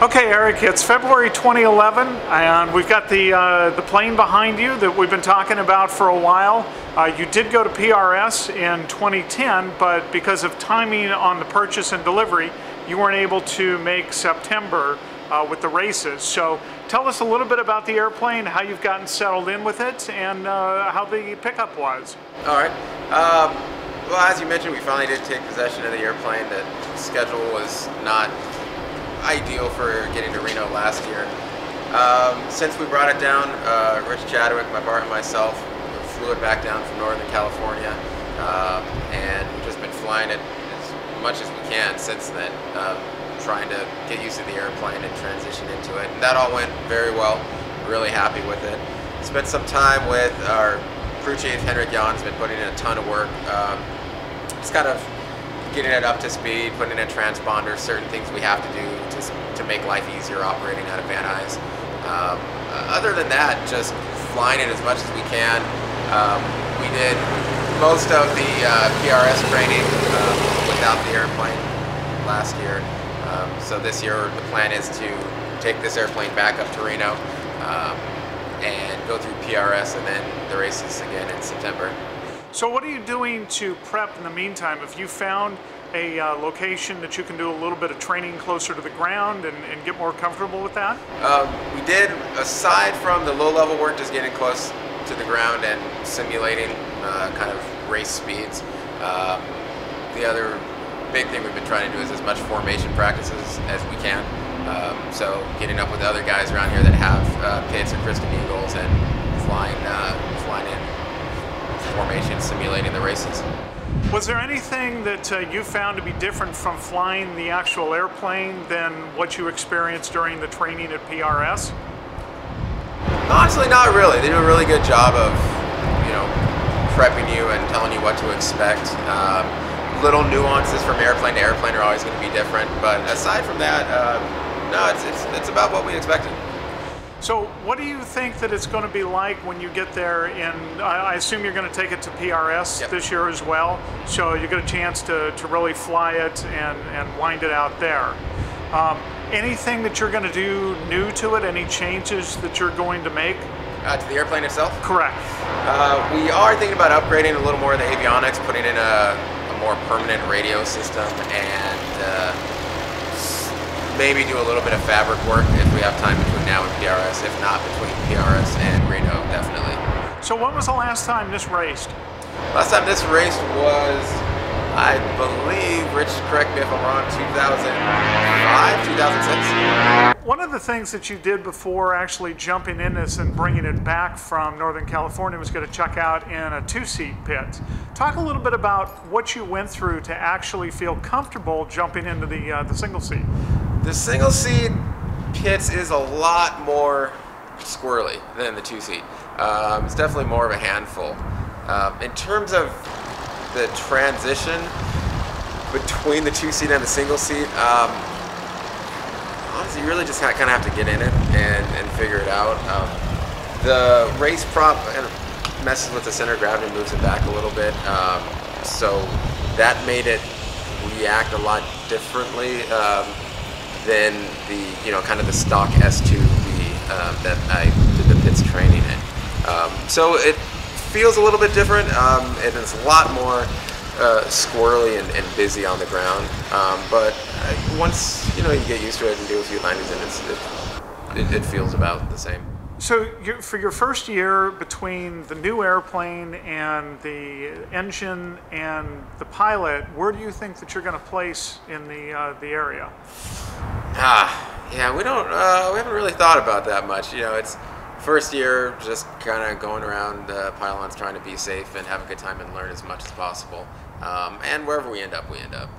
Okay, Eric, it's February 2011, and we've got the plane behind you that we've been talking about for a while. You did go to PRS in 2010, but because of timing on the purchase and delivery, you weren't able to make September with the races. So tell us a little bit about the airplane, how you've gotten settled in with it, and how the pickup was. All right. Well, as you mentioned, we finally did take possession of the airplane. The schedule was not ideal for getting to Reno last year. Since we brought it down, Rich Chadwick, my partner, and myself flew it back down from Northern California, and we've just been flying it as much as we can since then, trying to get used to the airplane and transition into it. And that all went very well. Really happy with it. Spent some time with our crew chief, Henrik Jan's been putting in a ton of work. Just kind of getting it up to speed, putting in transponders, certain things we have to do to make life easier operating out of Van Nuys. Other than that, just flying it as much as we can. We did most of the PRS training without the airplane last year. So this year the plan is to take this airplane back up to Reno and go through PRS and then the races again in September. So what are you doing to prep in the meantime? Have you found a location that you can do a little bit of training closer to the ground and get more comfortable with that? We did, aside from the low-level work, just getting close to the ground and simulating kind of race speeds. The other big thing we've been trying to do is as much formation practices as we can. So getting up with the other guys around here that have Pitts or Christian Eagles and flying in formation, simulating the races. Was there anything that you found to be different from flying the actual airplane than what you experienced during the training at PRS? Honestly, not really. They do a really good job of, prepping you and telling you what to expect. Little nuances from airplane to airplane are always going to be different, but aside from that, no, it's about what we expected. So what do you think that it's going to be like when you get there I assume you're going to take it to PRS Yep. this year as well, so you get a chance to really fly it and wind it out there. Anything that you're going to do new to it, any changes that you're going to make? To the airplane itself? Correct. We are thinking about upgrading a little more of the avionics, putting in a more permanent radio system, and maybe do a little bit of fabric work if we have time between now and PRS. If not, between PRS and Reno, definitely. So when was the last time this raced? Last time this raced was, I believe, Rich, correct me if I'm wrong, 2005, 2006? One of the things that you did before actually jumping in this and bringing it back from Northern California was going to check out in a two-seat pit. Talk a little bit about what you went through to actually feel comfortable jumping into the single seat. The single seat Pitts is a lot more squirrely than the two seat. It's definitely more of a handful. In terms of the transition between the two seat and the single seat, honestly, you really just kind of have to get in it and figure it out. The race prop messes with the center of gravity, moves it back a little bit, so that made it react a lot differently than the kind of the stock S2V that I did the Pitts training in. So it feels a little bit different, and it's a lot more squirrely and busy on the ground. But once you get used to it and do a few landings, and it feels about the same. So for your first year between the new airplane and the engine and the pilot, where do you think that you're going to place in the area? Yeah, we haven't really thought about that much. It's first year, just kind of going around the pylons, trying to be safe and have a good time and learn as much as possible. And wherever we end up, we end up.